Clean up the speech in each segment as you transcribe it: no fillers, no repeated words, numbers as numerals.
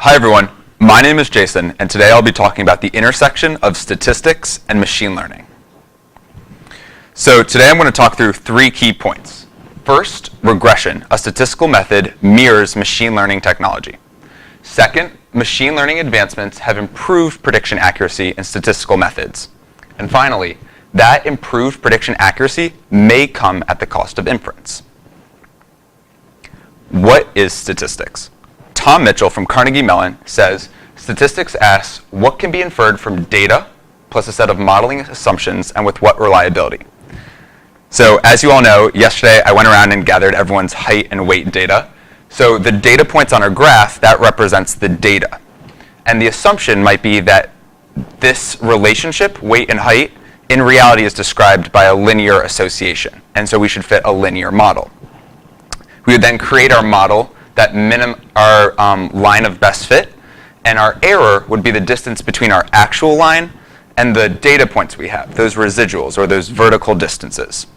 Hi everyone, my name is Jason, and today I'll be talking about the intersection of statistics and machine learning. So today I'm going to talk through three key points. First, regression, a statistical method, mirrors machine learning technology. Second, machine learning advancements have improved prediction accuracy in statistical methods. And finally, that improved prediction accuracy may come at the cost of inference. What is statistics? Tom Mitchell from Carnegie Mellon says, statistics asks what can be inferred from data plus a set of modeling assumptions and with what reliability. So as you all know, yesterday I went around and gathered everyone's height and weight data. So the data points on our graph, that represents the data. And the assumption might be that this relationship, weight and height, in reality is described by a linear association. And so we should fit a linear model. We would then create our model, that our line of best fit, and our error would be the distance between our actual line and the data points we have, those residuals or those vertical distances.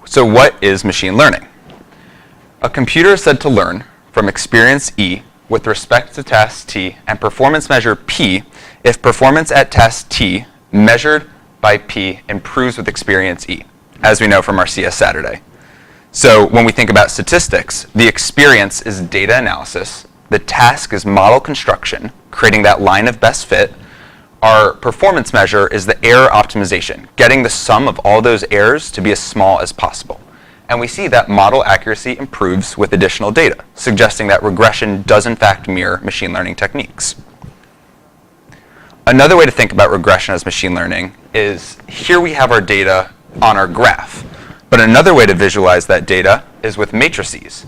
So what is machine learning? A computer is said to learn from experience E with respect to task T and performance measure P if performance at task T measured by P improves with experience E, as we know from our CS Saturday. So when we think about statistics, the experience is data analysis, the task is model construction, creating that line of best fit. Our performance measure is the error optimization, getting the sum of all those errors to be as small as possible. And we see that model accuracy improves with additional data, suggesting that regression does in fact mirror machine learning techniques. Another way to think about regression as machine learning is here we have our data on our graph. But another way to visualize that data is with matrices.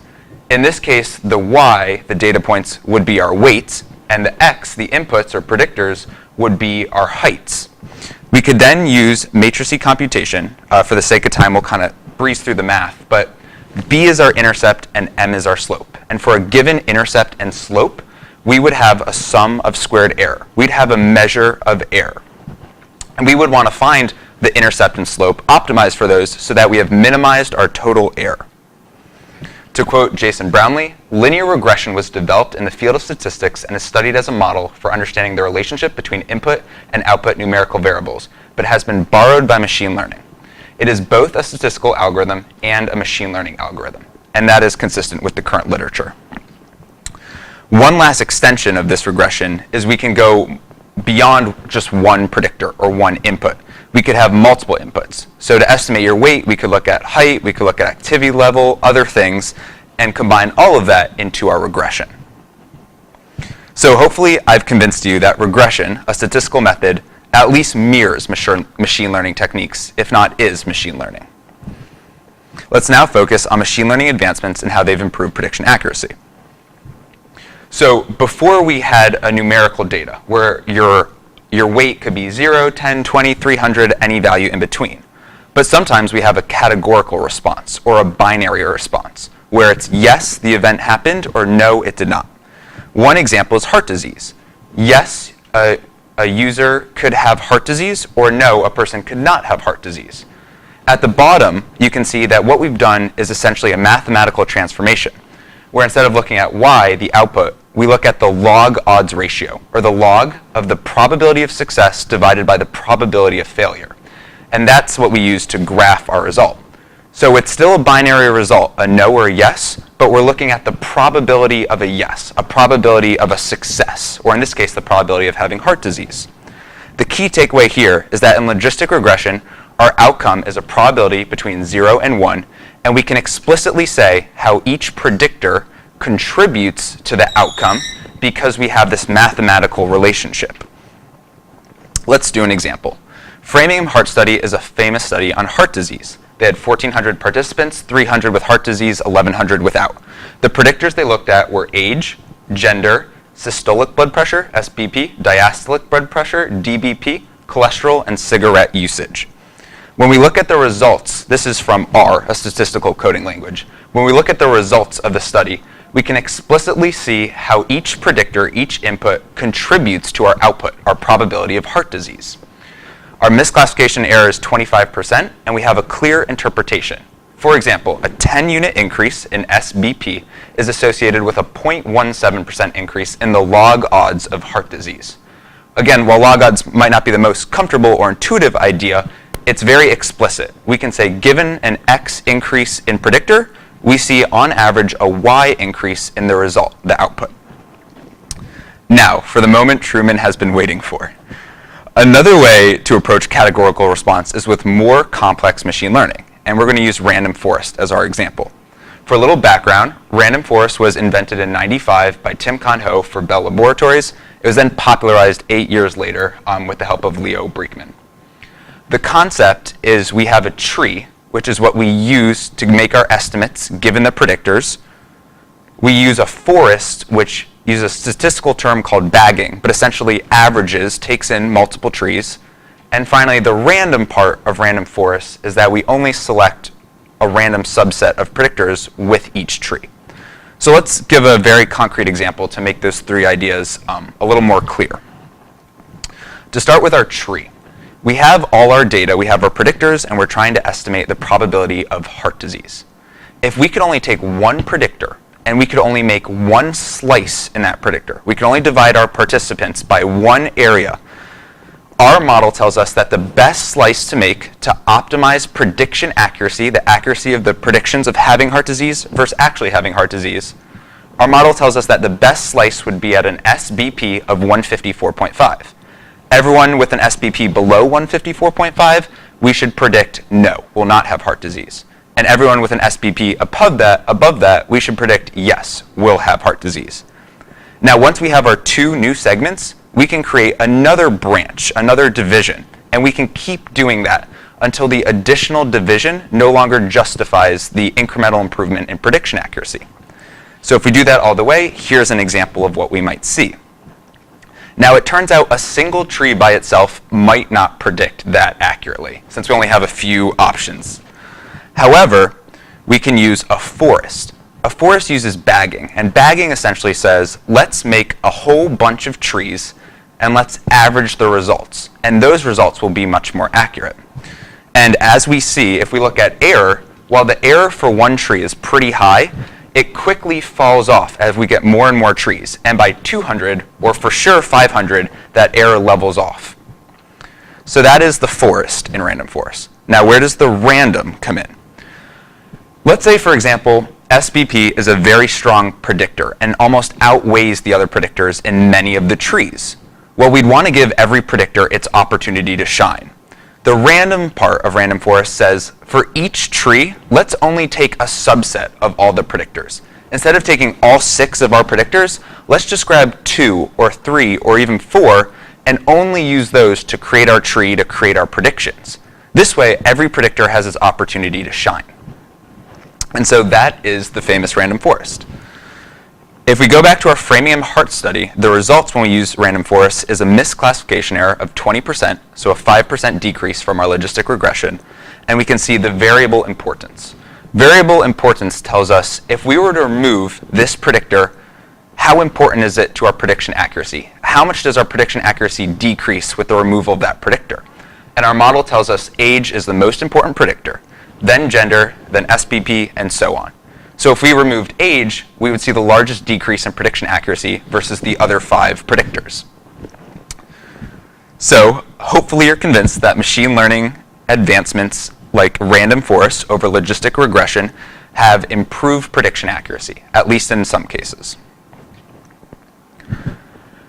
In this case, the Y, the data points, would be our weights, and the X, the inputs or predictors, would be our heights. We could then use matrice computation. For the sake of time, we'll kind of breeze through the math, but B is our intercept and M is our slope. And for a given intercept and slope, we would have a sum of squared error. We'd have a measure of error. And we would want to find the intercept and slope, optimized for those so that we have minimized our total error. To quote Jason Brownlee, linear regression was developed in the field of statistics and is studied as a model for understanding the relationship between input and output numerical variables, but has been borrowed by machine learning. It is both a statistical algorithm and a machine learning algorithm, and that is consistent with the current literature. One last extension of this regression is we can go beyond just one predictor or one input. We could have multiple inputs. So to estimate your weight, we could look at height, we could look at activity level, other things, and combine all of that into our regression. So hopefully I've convinced you that regression, a statistical method, at least mirrors machine learning techniques, if not is machine learning. Let's now focus on machine learning advancements and how they've improved prediction accuracy. So before we had a numerical data where your weight could be 0, 10, 20, 300, any value in between. But sometimes we have a categorical response or a binary response where it's yes, the event happened, or no, it did not. One example is heart disease. Yes, a user could have heart disease, or no, a person could not have heart disease. At the bottom, you can see that what we've done is essentially a mathematical transformation, where instead of looking at Y, the output, we look at the log odds ratio, or the log of the probability of success divided by the probability of failure. And that's what we use to graph our result. So it's still a binary result, a no or a yes, but we're looking at the probability of a yes, a probability of a success, or in this case, the probability of having heart disease. The key takeaway here is that in logistic regression, our outcome is a probability between 0 and 1, and we can explicitly say how each predictor contributes to the outcome because we have this mathematical relationship. Let's do an example. Framingham Heart Study is a famous study on heart disease. They had 1,400 participants, 300 with heart disease, 1,100 without. The predictors they looked at were age, gender, systolic blood pressure, SBP, diastolic blood pressure, DBP, cholesterol, and cigarette usage. When we look at the results, this is from R, a statistical coding language. When we look at the results of the study, we can explicitly see how each predictor, each input, contributes to our output, our probability of heart disease. Our misclassification error is 25%, and we have a clear interpretation. For example, a 10-unit increase in SBP is associated with a 0.17% increase in the log odds of heart disease. Again, while log odds might not be the most comfortable or intuitive idea, it's very explicit. We can say, given an X increase in predictor, we see on average a Y increase in the result, the output. Now, for the moment Truman has been waiting for. Another way to approach categorical response is with more complex machine learning, and we're going to use random forest as our example. For a little background, random forest was invented in '95 by Tim Kahn-Ho for Bell Laboratories. It was then popularized 8 years later with the help of Leo Brinkman. The concept is we have a tree, which is what we use to make our estimates given the predictors. We use a forest, which uses a statistical term called bagging, but essentially averages, takes in multiple trees. And finally, the random part of random forest is that we only select a random subset of predictors with each tree. So let's give a very concrete example to make those three ideas a little more clear. To start with our tree, we have all our data, we have our predictors, and we're trying to estimate the probability of heart disease. If we could only take one predictor, and we could only make one slice in that predictor, we could only divide our participants by one area, our model tells us that the best slice to make to optimize prediction accuracy, the accuracy of the predictions of having heart disease versus actually having heart disease, our model tells us that the best slice would be at an SBP of 154.5. Everyone with an SBP below 154.5, we should predict no, will not have heart disease. And everyone with an SBP above that, we should predict yes, will have heart disease. Now, once we have our two new segments, we can create another branch, another division, and we can keep doing that until the additional division no longer justifies the incremental improvement in prediction accuracy. So if we do that all the way, here's an example of what we might see. Now, it turns out a single tree by itself might not predict that accurately, since we only have a few options. However, we can use a forest. A forest uses bagging, and bagging essentially says, let's make a whole bunch of trees and let's average the results. And those results will be much more accurate. And as we see, if we look at error, while the error for one tree is pretty high, it quickly falls off as we get more and more trees. And by 200, or for sure 500, that error levels off. So that is the forest in random forest. Now, where does the random come in? Let's say, for example, SBP is a very strong predictor and almost outweighs the other predictors in many of the trees. Well, we'd want to give every predictor its opportunity to shine. The random part of random forest says, for each tree, let's only take a subset of all the predictors. Instead of taking all 6 of our predictors, let's just grab 2 or 3 or even 4 and only use those to create our tree, to create our predictions. This way, every predictor has its opportunity to shine. And so that is the famous random forest. If we go back to our Framingham heart study, the results when we use random forest is a misclassification error of 20%, so a 5% decrease from our logistic regression, and we can see the variable importance. Variable importance tells us if we were to remove this predictor, how important is it to our prediction accuracy? How much does our prediction accuracy decrease with the removal of that predictor? And our model tells us age is the most important predictor, then gender, then SBP, and so on. So if we removed age, we would see the largest decrease in prediction accuracy versus the other 5 predictors. So hopefully you're convinced that machine learning advancements like random forest over logistic regression have improved prediction accuracy, at least in some cases.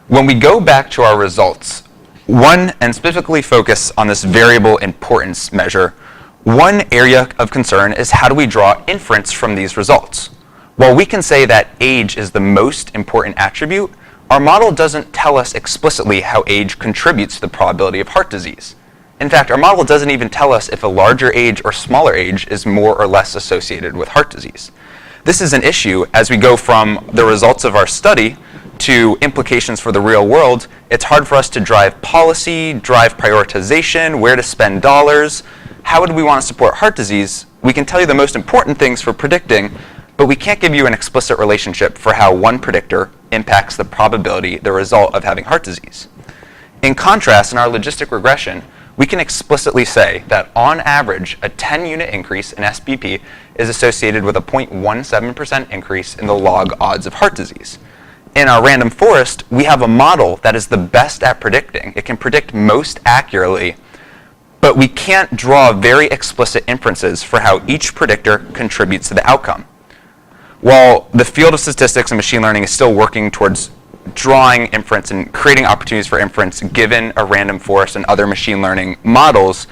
When we go back to our results, and specifically focus on this variable importance measure, one area of concern is how do we draw inference from these results? While we can say that age is the most important attribute, our model doesn't tell us explicitly how age contributes to the probability of heart disease. In fact, our model doesn't even tell us if a larger age or smaller age is more or less associated with heart disease. This is an issue as we go from the results of our study to implications for the real world. It's hard for us to drive policy, drive prioritization, where to spend dollars. How would we want to support heart disease? We can tell you the most important things for predicting, but we can't give you an explicit relationship for how one predictor impacts the probability, the result of having heart disease. In contrast, in our logistic regression, we can explicitly say that on average, a 10-unit increase in SBP is associated with a 0.17% increase in the log odds of heart disease. In our random forest, we have a model that is the best at predicting. It can predict most accurately, but we can't draw very explicit inferences for how each predictor contributes to the outcome. While the field of statistics and machine learning is still working towards drawing inference and creating opportunities for inference given a random forest and other machine learning models,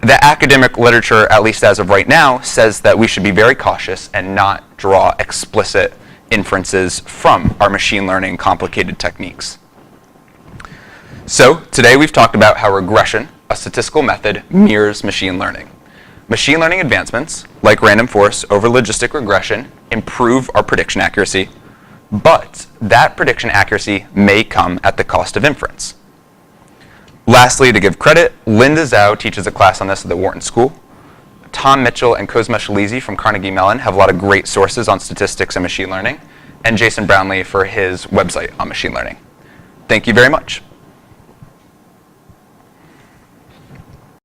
the academic literature, at least as of right now, says that we should be very cautious and not draw explicit inferences from our machine learning complicated techniques. So today we've talked about how regression, a statistical method, mirrors machine learning. Machine learning advancements, like random forest over logistic regression, improve our prediction accuracy, but that prediction accuracy may come at the cost of inference. Lastly, to give credit, Linda Zhao teaches a class on this at the Wharton School. Tom Mitchell and Cosma Shalizi from Carnegie Mellon have a lot of great sources on statistics and machine learning, and Jason Brownlee for his website on machine learning. Thank you very much.